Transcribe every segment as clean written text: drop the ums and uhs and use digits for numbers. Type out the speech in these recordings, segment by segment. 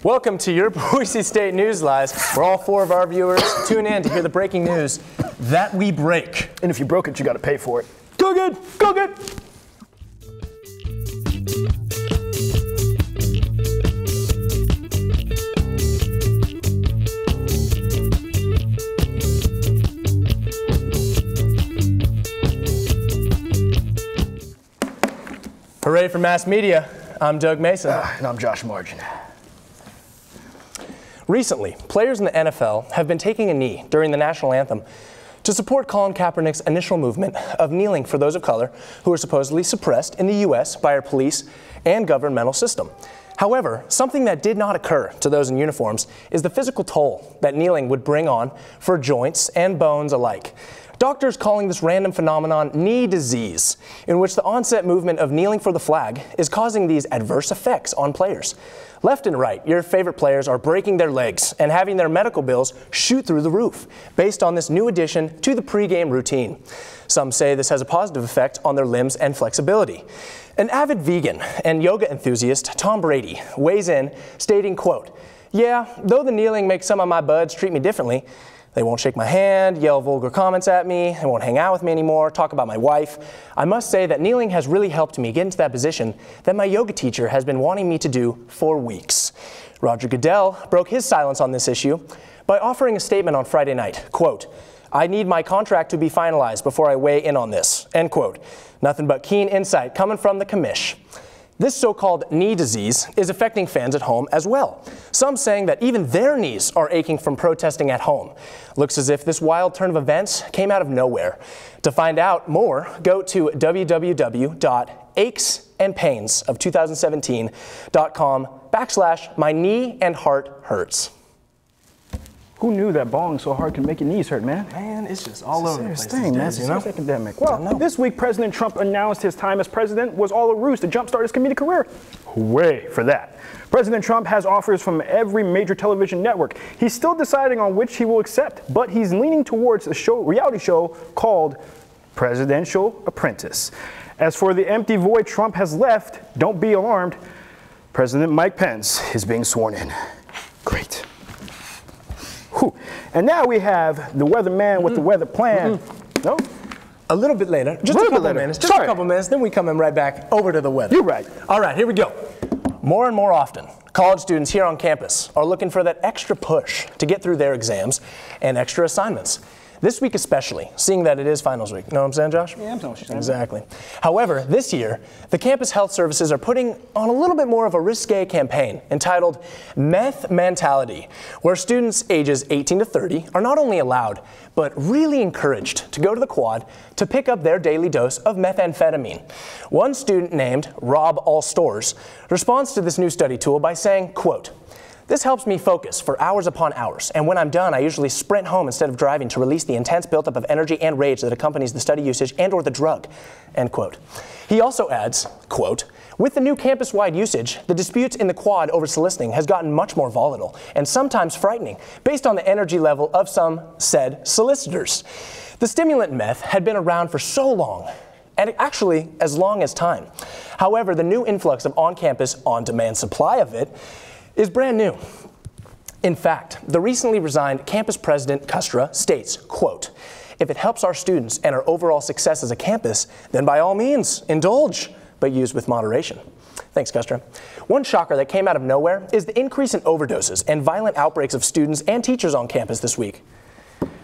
Welcome to your Boise State News Live, where all 4 of our viewers tune in to hear the breaking news that we break. And if you broke it, you got to pay for it. Go good, go good. Hooray for mass media. I'm Doug Mason. And I'm Josh Margin. Recently, players in the NFL have been taking a knee during the national anthem to support Colin Kaepernick's initial movement of kneeling for those of color who are supposedly suppressed in the U.S. by our police and governmental system. However, something that did not occur to those in uniforms is the physical toll that kneeling would bring on for joints and bones alike. Doctors calling this random phenomenon knee disease, in which the onset movement of kneeling for the flag is causing these adverse effects on players. Left and right, your favorite players are breaking their legs and having their medical bills shoot through the roof based on this new addition to the pregame routine. Some say this has a positive effect on their limbs and flexibility. An avid vegan and yoga enthusiast, Tom Brady, weighs in, stating, quote, "Yeah, though the kneeling makes some of my buds treat me differently, they won't shake my hand, yell vulgar comments at me, they won't hang out with me anymore, talk about my wife. I must say that kneeling has really helped me get into that position that my yoga teacher has been wanting me to do for weeks." Roger Goodell broke his silence on this issue by offering a statement on Friday night, quote, "I need my contract to be finalized before I weigh in on this," end quote. Nothing but keen insight coming from the commish. This so-called knee disease is affecting fans at home as well. Some saying that even their knees are aching from protesting at home. Looks as if this wild turn of events came out of nowhere. To find out more, go to www.achesandpainsof2017.com/my knee and heart hurts. Who knew that bawling so hard can make your knees hurt, man? Man, it's just all over the place. Thing, man. It's a epidemic. Well, this week President Trump announced his time as president was all a ruse to jumpstart his comedic career. Hooray for that. President Trump has offers from every major television network. He's still deciding on which he will accept, but he's leaning towards a reality show called Presidential Apprentice. As for the empty void Trump has left, don't be alarmed. President Mike Pence is being sworn in. Great. Whew. And now we have the weatherman with the weather plan. No? A little bit later, just a couple minutes, just a couple minutes, then we come in right back over to the weather. You're right. All right, here we go. More and more often, college students here on campus are looking for that extra push to get through their exams and extra assignments. This week especially, seeing that it is finals week. Know what I'm saying, Josh? Yeah, I'm saying what you're saying. Exactly. However, this year, the campus health services are putting on a little bit more of a risque campaign entitled Meth Mentality, where students ages 18 to 30 are not only allowed, but really encouraged to go to the quad to pick up their daily dose of methamphetamine. One student named Rob Allstores responds to this new study tool by saying, quote, "This helps me focus for hours upon hours, and when I'm done, I usually sprint home instead of driving to release the intense buildup of energy and rage that accompanies the study usage and or the drug," end quote. He also adds, quote, "With the new campus-wide usage, the disputes in the quad over soliciting has gotten much more volatile and sometimes frightening based on the energy level of some said solicitors. The stimulant meth had been around for so long, and actually as long as time. However, the new influx of on-campus, on-demand supply of it is brand new. In fact, the recently resigned campus president, Kustra, states, quote, "If it helps our students and our overall success as a campus, then by all means, indulge, but use with moderation." Thanks, Kustra. One shocker that came out of nowhere is the increase in overdoses and violent outbreaks of students and teachers on campus this week.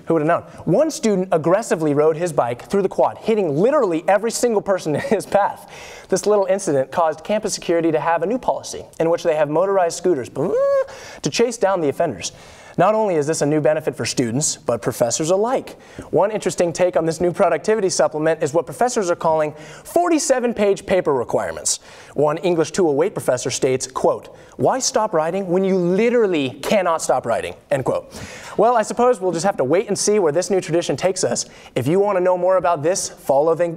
Who would have known? One student aggressively rode his bike through the quad, hitting literally every single person in his path. This little incident caused campus security to have a new policy in which they have motorized scooters to chase down the offenders. Not only is this a new benefit for students, but professors alike. One interesting take on this new productivity supplement is what professors are calling 47-page paper requirements. One English 208 professor states, quote, "Why stop writing when you literally cannot stop writing," end quote. Well, I suppose we'll just have to wait and see where this new tradition takes us. If you want to know more about this, follow the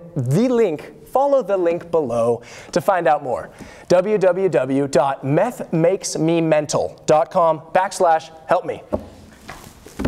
link below to find out more. www.methmakesmemental.com/help me.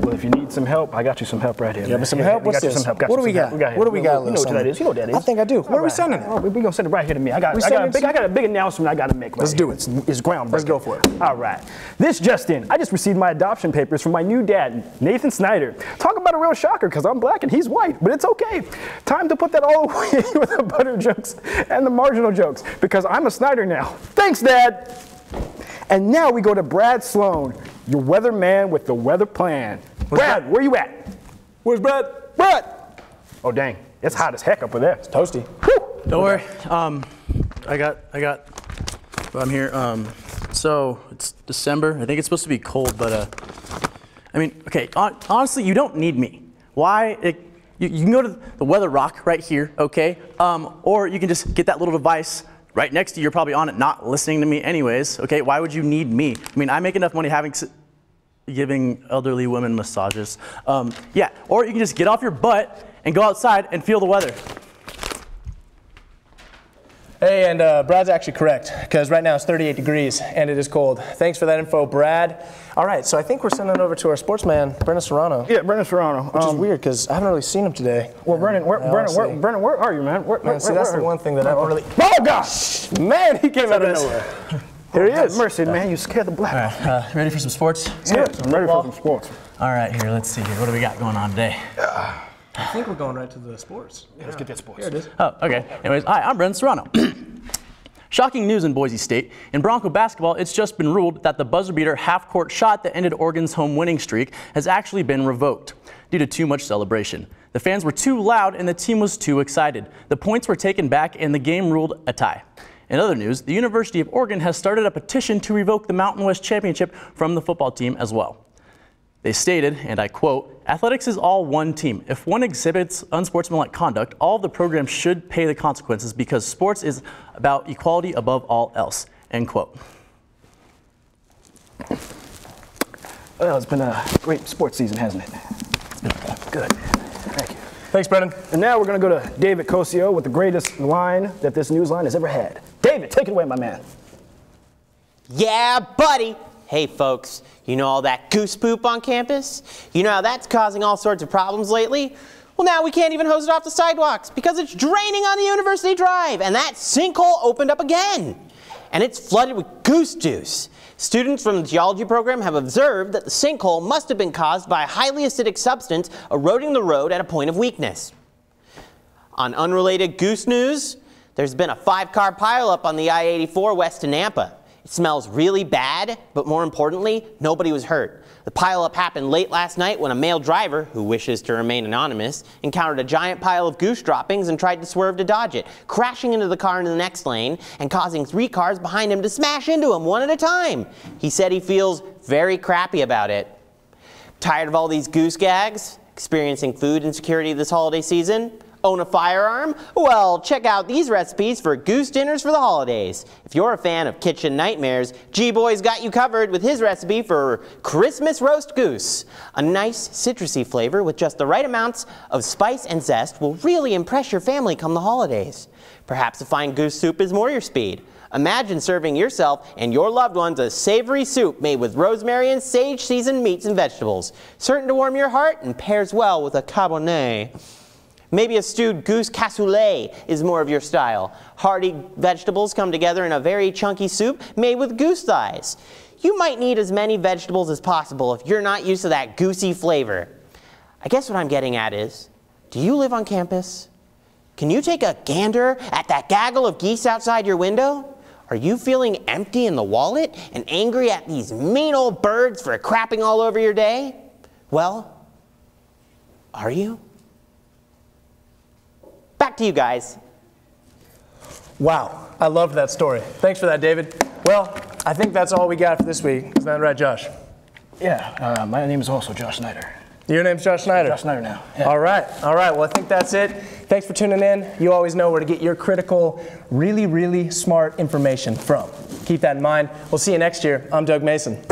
Well, if you need some help, I got you some help right here. Yeah, but some help? What's this? What do we got? What do we got? You know what that is. You know what that is. I think I do. Where are we sending it? We're going to send it right here to me. I got a big announcement I got to make. Let's do it. It's groundbreaking. Let's go for it. All right. This just in. I just received my adoption papers from my new dad, Nathan Snyder. Talk about a real shocker, because I'm black and he's white, but it's okay. Time to put that all away with the butter jokes and the marginal jokes, because I'm a Snyder now. Thanks, Dad. And now we go to Brad Sloan, your weatherman with the weather plan. Brad, where you at? Where's Brad? Brad! Oh, dang. It's hot as heck up there. It's toasty. Whew. Don't worry. I'm here. So it's December. I think it's supposed to be cold, but I mean, okay. Honestly, you don't need me. Why? You can go to the Weather Rock right here, okay? Or you can just get that little device right next to you. You're probably on it, not listening to me anyways, okay? Why would you need me? I mean, I make enough money giving elderly women massages. Yeah, or you can just get off your butt and go outside and feel the weather. Hey, and Brad's actually correct, because right now it's 38 degrees and it is cold. Thanks for that info, Brad. All right, so I think we're sending it over to our sportsman, Brendan Serrano. Yeah, Brendan Serrano. Which is weird, because I haven't really seen him today. Well, Brendan, where are you, man? See, that's the one thing that I don't really... Oh, gosh! Man, he came out of nowhere. Here he is. Mercy, man, you scared the black. All right, ready for some sports? Yeah, I'm ready for some sports. All right, here, let's see here. What do we got going on today? I think we're going right to the sports. Yeah, let's get that sports. Here it is. Oh, okay. Anyways, hi, I'm Brendan Serrano. Shocking news in Boise State. In Bronco basketball, it's just been ruled that the buzzer-beater half-court shot that ended Oregon's home winning streak has actually been revoked due to too much celebration. The fans were too loud and the team was too excited. The points were taken back and the game ruled a tie. In other news, the University of Oregon has started a petition to revoke the Mountain West Championship from the football team as well. They stated, and I quote, "Athletics is all one team. If one exhibits unsportsmanlike conduct, all of the programs should pay the consequences because sports is about equality above all else," end quote. Well, it's been a great sports season, hasn't it? Good. Thank you. Thanks, Brendan. And now we're going to go to David Cosio with the greatest line that this news line has ever had. David, take it away, my man. Yeah, buddy. Hey, folks, you know all that goose poop on campus? You know how that's causing all sorts of problems lately? Well, now we can't even hose it off the sidewalks because it's draining on the University Drive, and that sinkhole opened up again. And it's flooded with goose juice. Students from the geology program have observed that the sinkhole must have been caused by a highly acidic substance eroding the road at a point of weakness. On unrelated goose news, there's been a 5-car pileup on the I-84 west to Nampa. It smells really bad, but more importantly, nobody was hurt. The pileup happened late last night when a male driver, who wishes to remain anonymous, encountered a giant pile of goose droppings and tried to swerve to dodge it, crashing into the car in the next lane and causing 3 cars behind him to smash into him one at a time. He said he feels very crappy about it. Tired of all these goose gags? Experiencing food insecurity this holiday season? Own a firearm? Well, check out these recipes for goose dinners for the holidays. If you're a fan of kitchen nightmares, G-Boy's got you covered with his recipe for Christmas roast goose. A nice citrusy flavor with just the right amounts of spice and zest will really impress your family come the holidays. Perhaps a fine goose soup is more your speed. Imagine serving yourself and your loved ones a savory soup made with rosemary and sage seasoned meats and vegetables, certain to warm your heart and pairs well with a cabernet. Maybe a stewed goose cassoulet is more of your style. Hearty vegetables come together in a very chunky soup made with goose thighs. You might need as many vegetables as possible if you're not used to that goosey flavor. I guess what I'm getting at is, do you live on campus? Can you take a gander at that gaggle of geese outside your window? Are you feeling empty in the wallet and angry at these mean old birds for crapping all over your day? Well, are you? Back to you guys. Wow, I loved that story. Thanks for that, David. Well, I think that's all we got for this week. Is that right, Josh? Yeah, my name is also Josh Snyder. Your name's Josh Snyder? Josh Snyder now. Yeah. All right. Well, I think that's it. Thanks for tuning in. You always know where to get your critical, really, really smart information from. Keep that in mind. We'll see you next year. I'm Doug Mason.